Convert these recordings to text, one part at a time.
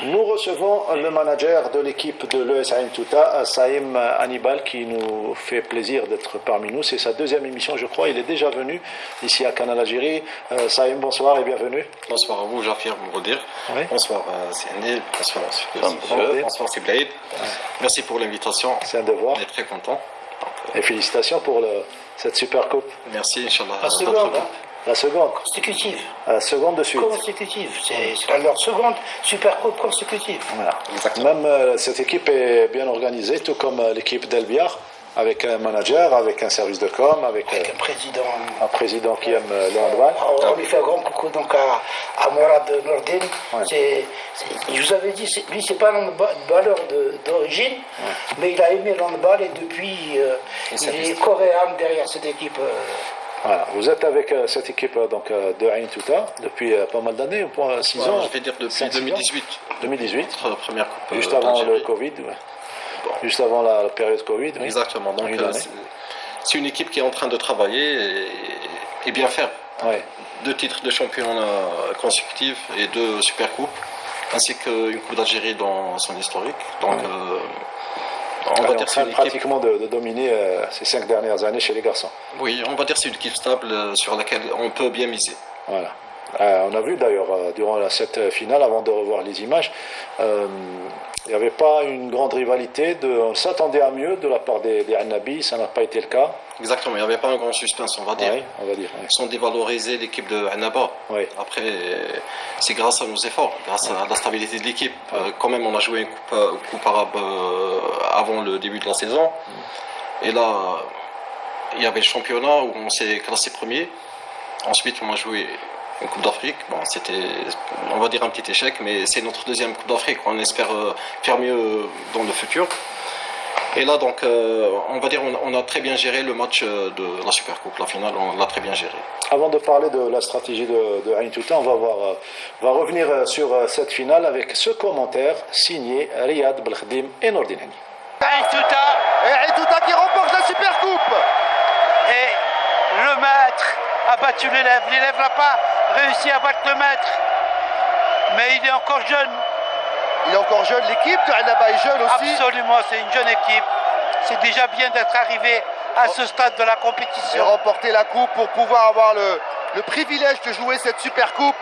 Nous recevons le manager de l'équipe de l'ES Ain Touta, Saïm Hannibal, qui nous fait plaisir d'être parmi nous. C'est sa deuxième émission, je crois. Il est déjà venu ici à Canal Algérie. Saïm, bonsoir et bienvenue. Bonsoir à vous, Jafir Moudir. Oui. Bonsoir Anil. Bonsoir Siblaïd. Merci pour l'invitation. C'est un devoir. On est très content. Et félicitations pour cette super coupe. Merci, Inch'Allah. La seconde, La seconde. consécutive. La seconde de suite. Consécutive. C'est leur seconde super coupe consécutive. Voilà. Exactement. Même cette équipe est bien organisée, tout comme l'équipe d'Elbiar, avec un manager, avec un service de com, avec Un président. un président qui aime le handball. On lui fait un grand coucou donc à Mourad Nordin. Ouais. Je vous avais dit, lui c'est pas un handballeur d'origine, mais il a aimé le handball et depuis il est corps et âme derrière cette équipe. Voilà. Vous êtes avec cette équipe donc, de Ain Touta depuis pas mal d'années, 6 ans. Je vais dire depuis 5, 6 ans. 2018. 2018. Notre première coupe. Juste avant d'Algérie. le Covid. Ouais. Juste avant la période Covid. Oui. Exactement. Donc Une année. c'est une équipe qui est en train de travailler et bien faire. Ouais. 2 titres de championnat consécutifs et 2 super coupes, ainsi qu'une coupe d'Algérie dans son historique. Donc on va dire que c'est une équipe. Pratiquement de dominer ces 5 dernières années chez les garçons. Oui, on va dire que c'est une équipe stable sur laquelle on peut bien miser. Voilà. On a vu d'ailleurs durant cette finale, avant de revoir les images, il n'y avait pas une grande rivalité. On s'attendait à mieux de la part des Annabi, ça n'a pas été le cas. Exactement, il n'y avait pas un grand suspense, on va dire. Oui, on va dire. Oui. Sans dévaloriser l'équipe de Annaba. Oui. Après, c'est grâce à nos efforts, grâce à la stabilité de l'équipe. Quand même, on a joué une coupe arabe avant le début de la saison. Et là, il y avait le championnat où on s'est classé premier. Ensuite, on a joué une Coupe d'Afrique. Bon, c'était, on va dire, un petit échec, mais c'est notre deuxième Coupe d'Afrique. On espère faire mieux dans le futur. Et là, donc, on va dire, on a très bien géré le match de la Super Coupe, la finale, on l'a très bien géré. Avant de parler de la stratégie de Ain Touta, on va revenir sur cette finale avec ce commentaire signé Riyad Belkhadim et Nordin Hani. Ain Touta qui remporte la Super Coupe. Et le maître a battu l'élève. L'élève n'a pas réussi à battre le maître. Mais il est encore jeune. Il est encore jeune, l'équipe de Annaba est jeune aussi. Absolument, c'est une jeune équipe. C'est déjà bien d'être arrivé à ce stade de la Et compétition. remporter la coupe pour pouvoir avoir le privilège de jouer cette Super Coupe.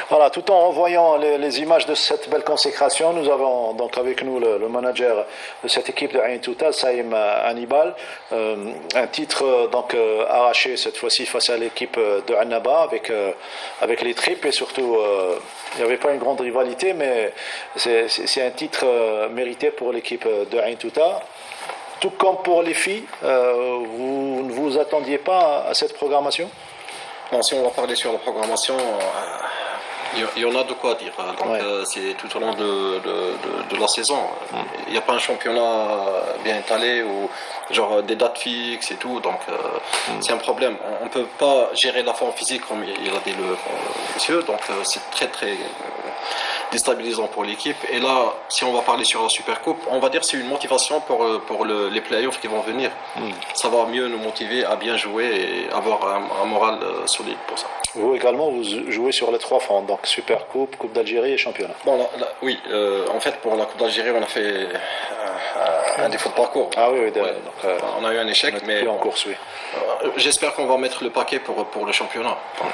Voilà, tout en revoyant les images de cette belle consécration, nous avons donc avec nous le manager de cette équipe de Ain Touta, Saïm Hannibal. Un titre donc arraché cette fois-ci face à l'équipe de Annaba avec les tripes et surtout il n'y avait pas une grande rivalité, mais c'est un titre mérité pour l'équipe de Ain Touta. Tout comme pour les filles, vous ne vous attendiez pas à cette programmation? Bon, si on va parler sur la programmation, il y en a de quoi dire. Donc, Ouais. c'est tout au long de la saison. Il n'y a pas un championnat bien étalé ou genre des dates fixes et tout. Donc, c'est un problème. On ne peut pas gérer la forme physique comme il a dit le monsieur. Donc, c'est très, très déstabilisant pour l'équipe. Et là, si on va parler sur la Super Coupe, on va dire que c'est une motivation pour les playoffs qui vont venir. Ça va mieux nous motiver à bien jouer et avoir un moral solide pour ça. Vous également, vous jouez sur les 3 fronts, donc Super Coupe, Coupe d'Algérie et Championnat. Bon, oui, en fait, pour la Coupe d'Algérie, on a fait un défaut de parcours. Ah oui, Ouais. donc On a eu un échec, on est mais plus en bon, course, oui. j'espère qu'on va mettre le paquet pour le championnat. Donc,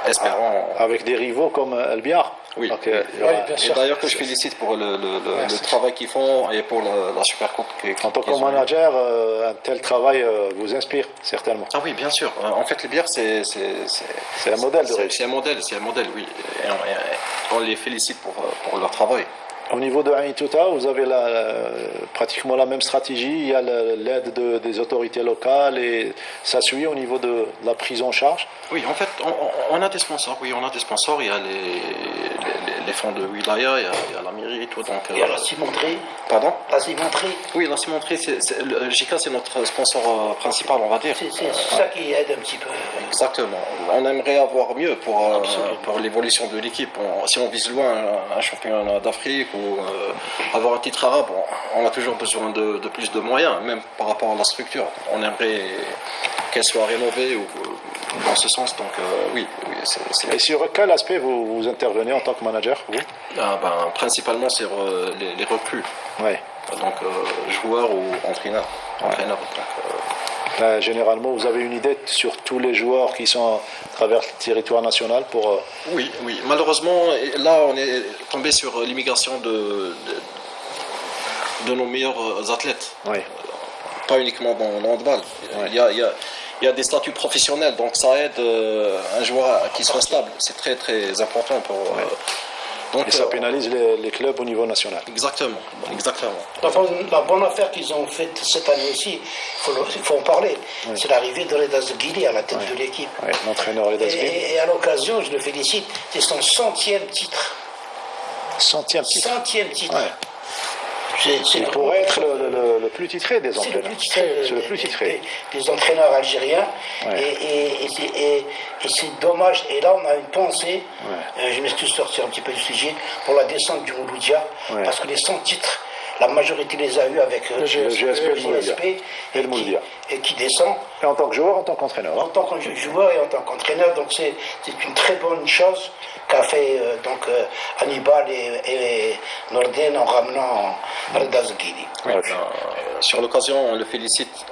espérons. Avec des rivaux comme Elbiar. Oui. Donc, bien Et sûr. d'ailleurs, que je félicite pour le travail qu'ils font et pour la Super Coupe. En tant que qu'ils ont eu. manager, un tel travail vous inspire certainement. Ah oui, bien sûr. En fait, les bières, c'est un modèle de réussite. C'est un modèle, oui. Et on les félicite pour leur travail. Au niveau de Ain Touta, vous avez pratiquement la même stratégie. Il y a l'aide des autorités locales et ça suit au niveau de la prise en charge. Oui, en fait, on a des sponsors. Oui, on a des sponsors. Il y a les fonds de Wilaya, il y a la mairie et tout. Donc, il y a la cimenterie. Pardon? La cimenterie. Oui, la cimenterie, JK, c'est notre sponsor principal, on va dire. C'est ça qui aide un petit peu. Exactement. On aimerait avoir mieux pour l'évolution de l'équipe. Si on vise loin un championnat d'Afrique ou avoir un titre arabe, on a toujours besoin de plus de moyens, même par rapport à la structure. On aimerait qu'elle soit rénovée ou dans ce sens. Donc oui. Et sur quel aspect vous intervenez en tant que manager, vous? Principalement sur les recrues. Ouais. Donc joueurs ou entraîneurs. Généralement, vous avez une idée sur tous les joueurs qui sont à travers le territoire national pour... Oui. Malheureusement, là, on est tombé sur l'immigration de nos meilleurs athlètes. Oui. Pas uniquement dans le handball. Oui. Il y a des statuts professionnels, donc ça aide un joueur qui soit stable. C'est très, très important pour... Donc, et ça pénalise les clubs au niveau national. Exactement. La bonne affaire qu'ils ont faite cette année aussi, il faut en parler, c'est l'arrivée de Reda Zghili à la tête de l'équipe. Oui, l'entraîneur Reda Zghili. Et à l'occasion, je le félicite, c'est son 100e titre. 100e titre. 100e titre. Ouais. Il pourrait être le plus titré des entraîneurs. C'est le plus titré des entraîneurs algériens. Ouais. Et c'est dommage. Et là, on a une pensée, je m'excuse de sortir un petit peu du sujet, pour la descente du Mouloudia, parce que les 100 titres, la majorité les a eus avec le GSP et qui descend. Et en tant que joueur, en tant qu'entraîneur. En tant que joueur et en tant qu'entraîneur. Donc c'est une très bonne chose qu'a fait Hannibal et Norden en ramenant Reda Zghili. Sur l'occasion, on le félicite.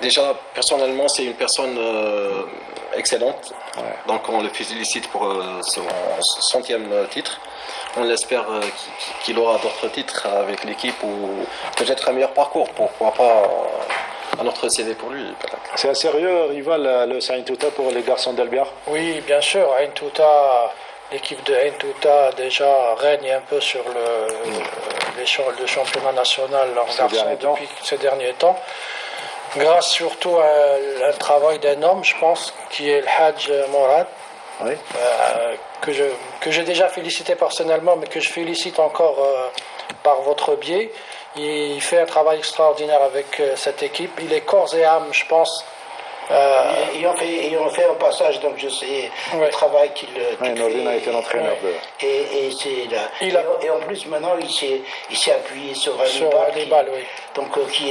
Déjà, personnellement, c'est une personne excellente. Donc on le félicite pour son 100e titre. On espère qu'il aura d'autres titres avec l'équipe ou peut-être un meilleur parcours. Pourquoi pas un autre CV pour lui. C'est un sérieux rival, le Ain Touta, pour les garçons d'Albiar? Oui, bien sûr. Ain Touta, l'équipe de Ain Touta déjà règne un peu sur le championnat national en garçon depuis ces derniers temps. Grâce surtout à un travail d'un homme, je pense, qui est le Hadj Mourad. Oui. Que j'ai déjà félicité personnellement, mais que je félicite encore par votre biais. Il fait un travail extraordinaire avec cette équipe. Il est corps et âme, je pense. Et on fait un passage, donc je sais le travail qu'il fait. Nordin a été l'entraîneur de... Et en plus, maintenant, il s'est appuyé sur Hannibal, donc qui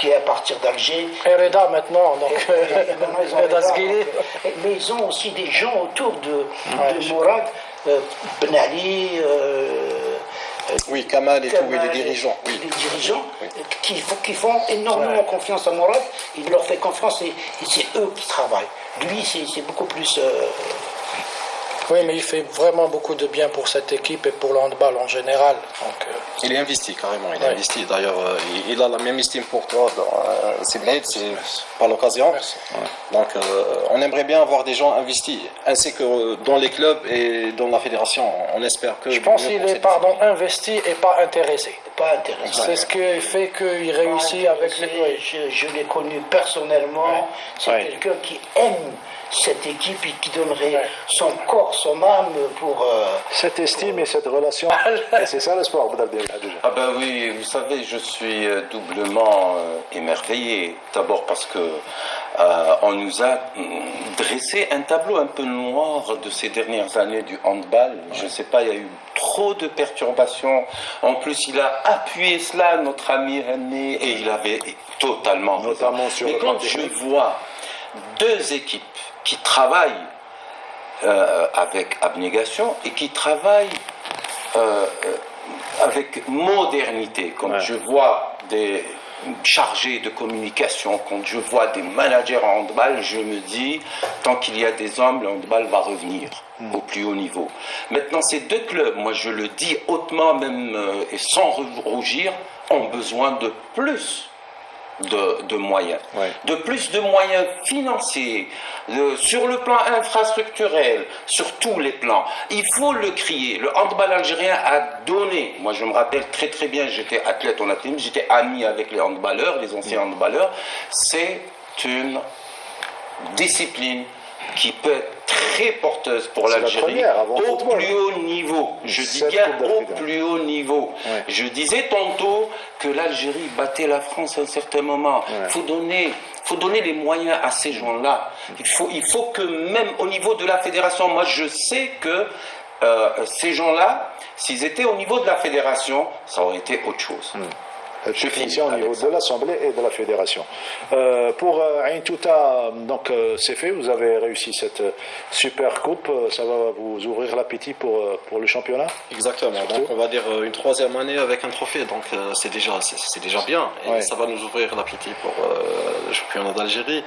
est à partir d'Alger. Et Reda maintenant, donc Reda Zghili. Mais ils ont aussi des gens autour de Mourad, Ben Ali... oui, Kamal et tous les dirigeants. Les dirigeants qui font énormément confiance à Mourad. Il leur fait confiance et c'est eux qui travaillent. Lui, c'est beaucoup plus... Oui, mais il fait vraiment beaucoup de bien pour cette équipe et pour le handball en général. Donc, il est investi carrément, il est investi. D'ailleurs, il a la même estime pour toi dans Seblade, c'est par l'occasion. Donc, on aimerait bien avoir des gens investis, ainsi que dans les clubs et dans la fédération. On espère que... Je pense qu'il est, investi et pas intéressé. Pas intéressé. C'est ce qui fait qu'il réussit avec les... Je l'ai connu personnellement. C'est quelqu'un qui aime cette équipe et qui donnerait son corps, son âme pour... Cette estime et cette relation, et c'est ça le sport. Ah ben oui, vous savez, je suis doublement émerveillé. D'abord parce que on nous a dressé un tableau un peu noir de ces dernières années du handball. Je ne sais pas, il y a eu trop de perturbations. En plus, il a appuyé cela, notre ami René, et il avait totalement raison. Mais quand je vois deux équipes qui travaillent avec abnégation et qui travaillent avec modernité. Quand je vois des chargés de communication, quand je vois des managers en handball, je me dis, tant qu'il y a des hommes, le handball va revenir au plus haut niveau. Maintenant, ces deux clubs, moi je le dis hautement même et sans rougir, ont besoin de plus de moyens, Ouais. de plus de moyens financiers, sur le plan infrastructurel, sur tous les plans. Il faut le crier. Le handball algérien a donné. Moi, je me rappelle très très bien, j'étais athlète en athlétisme, j'étais ami avec les handballeurs, les anciens handballeurs. C'est une discipline qui peut être très porteuse pour C'est la l'Algérie première avant le au football. plus haut niveau. Je dis Sept bien Coupes au d'Afrique. plus haut niveau. Ouais. Je disais tantôt que l'Algérie battait la France à un certain moment. Ouais. Faut donner les moyens à ces gens-là. Il faut que même au niveau de la fédération, moi je sais que ces gens-là, s'ils étaient au niveau de la fédération, ça aurait été autre chose. La Je définition au finis niveau avec de l'Assemblée et de la Fédération. Pour Ain Touta, donc c'est fait, vous avez réussi cette super coupe, ça va vous ouvrir l'appétit pour le championnat. Exactement. Donc on va dire une troisième année avec un trophée. Donc c'est déjà bien. Et Ouais. ça va nous ouvrir l'appétit pour le championnat d'Algérie.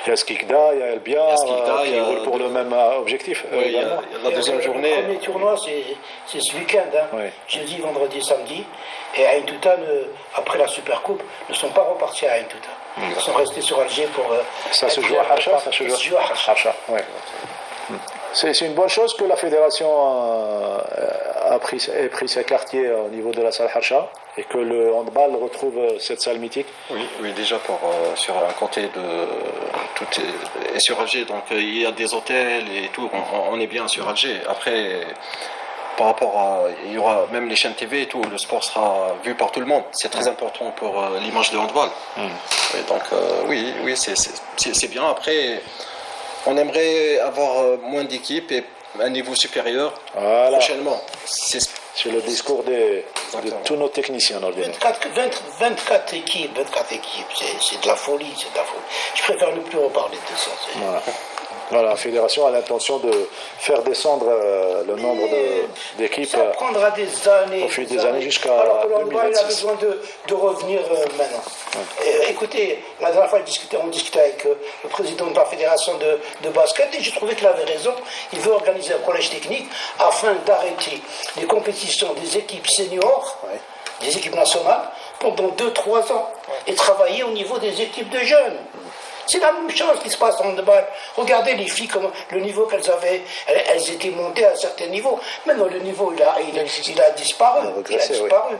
Il y a Skikda, il y a El Biar, Il y a Skikda, qui il y a roulent pour le même objectif. Oui, il y a également. la deuxième journée. Le premier tournoi, c'est ce week-end, hein. Oui. Jeudi, vendredi, samedi. Et Ain Touta, après la Super Coupe, ne sont pas repartis à Ain Touta. Ils sont restés sur Alger pour. Ça se joue à Hacha, ça se joue à Hacha. Hacha, ouais. C'est une bonne chose que la fédération ait pris ses quartiers au niveau de la salle Hacha et que le handball retrouve cette salle mythique. Oui, oui, déjà sur un côté de tout est sur Alger, donc il y a des hôtels et tout, on est bien sur Alger. Après, par rapport à, il y aura même les chaînes TV et tout, le sport sera vu par tout le monde. C'est très important pour l'image de handball. Et donc oui, c'est bien. Après, on aimerait avoir moins d'équipes et un niveau supérieur Voilà. prochainement. C'est le discours de tous nos techniciens dans le domaine. 24 équipes, c'est de la folie, c'est de la folie. Je préfère ne plus reparler de ça. Voilà, la fédération a l'intention de faire descendre le nombre d'équipes Ça prendra des années. au fil des années jusqu'à Alors que l'handball, il a 2026. besoin de revenir maintenant. Écoutez, la dernière fois, on discutait avec le président de la fédération de basket et j'ai trouvé qu'il avait raison. Il veut organiser un collège technique afin d'arrêter les compétitions des équipes seniors, des équipes nationales, pendant 2-3 ans et travailler au niveau des équipes de jeunes. C'est la même chose qui se passe en handball. Regardez les filles, le niveau qu'elles avaient, elles étaient montées à un certain niveau. Maintenant, le niveau, il a disparu. Il a disparu.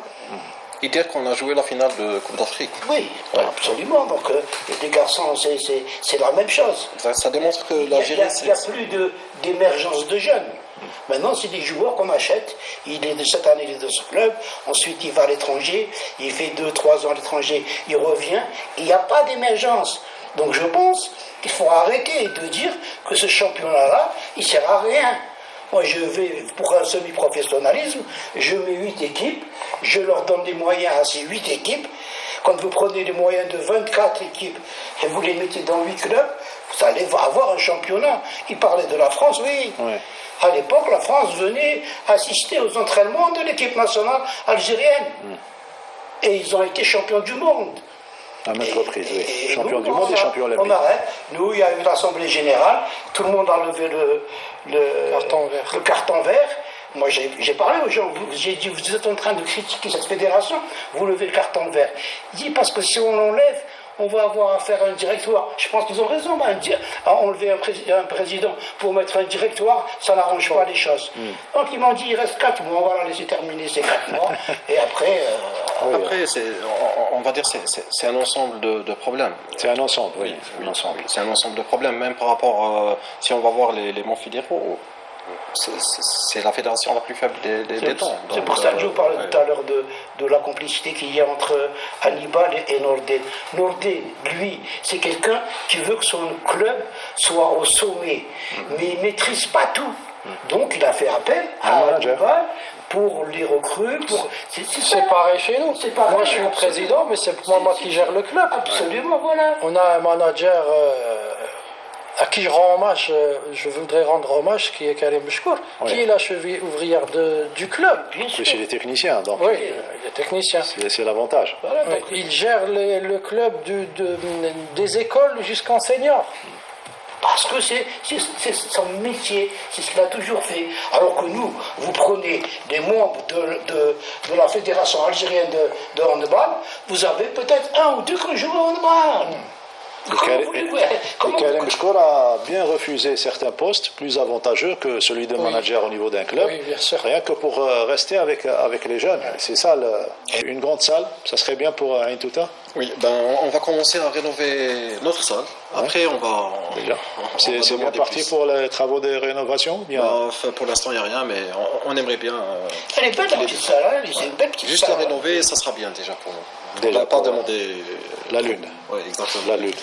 Et dire qu'on a joué la finale de Coupe d'Afrique. Oui, absolument. Donc, les garçons, c'est la même chose. Ça démontre que Il n'y l'Algérie, a plus d'émergence de jeunes. Maintenant, c'est des joueurs qu'on achète. Cette année, il est dans ce club. Ensuite, il va à l'étranger. Il fait 2-3 ans à l'étranger. Il revient. Il n'y a pas d'émergence. Donc je pense qu'il faut arrêter de dire que ce championnat-là, il ne sert à rien. Moi, je vais pour un semi-professionnalisme, je mets 8 équipes, je leur donne des moyens à ces 8 équipes. Quand vous prenez les moyens de 24 équipes et vous les mettez dans 8 clubs, vous allez avoir un championnat. Il parlait de la France, oui. Ouais. À l'époque, la France venait assister aux entraînements de l'équipe nationale algérienne. Et ils ont été champions du monde. À maintes reprises, oui. Et Champion nous, du monde et champion on olympique. arrête. Nous, il y a eu l'Assemblée Générale, tout le monde a levé le carton vert. Moi, j'ai parlé aux gens, j'ai dit, vous êtes en train de critiquer cette fédération, vous levez le carton vert. Il dit, parce que si on l'enlève, on va avoir à faire un directoire. Je pense qu'ils ont raison, à enlever un président pour mettre un directoire, ça n'arrange pas les choses. Donc ils m'ont dit, il reste 4 mois, on va la laisser terminer ces 4 mois, et après... Après, on va dire c'est un ensemble de problèmes. C'est un ensemble, oui. Un ensemble. C'est un ensemble de problèmes, même par rapport, si on va voir les monts fédéraux, c'est la fédération la plus faible des temps. C'est pour ça que je vous parlais tout à l'heure de la complicité qu'il y a entre Hannibal et Nordin. Nordin, lui, c'est quelqu'un qui veut que son club soit au sommet, mais il ne maîtrise pas tout. Donc il a fait appel à Hannibal pour les recrues. C'est pareil chez nous. Moi je suis le président, mais c'est moi qui gère le club. Absolument, voilà. On a un manager à qui je rends hommage, je voudrais rendre hommage, qui est Karim Bouchkour, qui est la cheville ouvrière du club. C'est chez les techniciens, donc. Oui, les techniciens. C'est l'avantage. Voilà, il gère le club des écoles jusqu'en senior. parce que c'est son métier, c'est ce qu'il a toujours fait. Alors que nous, vous prenez des membres de la Fédération algérienne de handball, vous avez peut-être un ou deux qui jouent au handball. Karim Bchkour a bien refusé certains postes plus avantageux que celui de manager au niveau d'un club, rien que pour rester avec les jeunes. C'est ça, une grande salle, ça serait bien pour Ain Touta. Oui, on va commencer à rénover notre salle. Après, on va. Déjà. C'est bien parti pour les travaux de rénovation bien... Pour l'instant, il n'y a rien, mais on aimerait bien. Elle est belle la petite salle, hein, c'est une belle petite juste salle. Juste la rénover, ça sera bien déjà pour nous. Déjà, on va pas demander. La lune. Oui, exactement. La lune.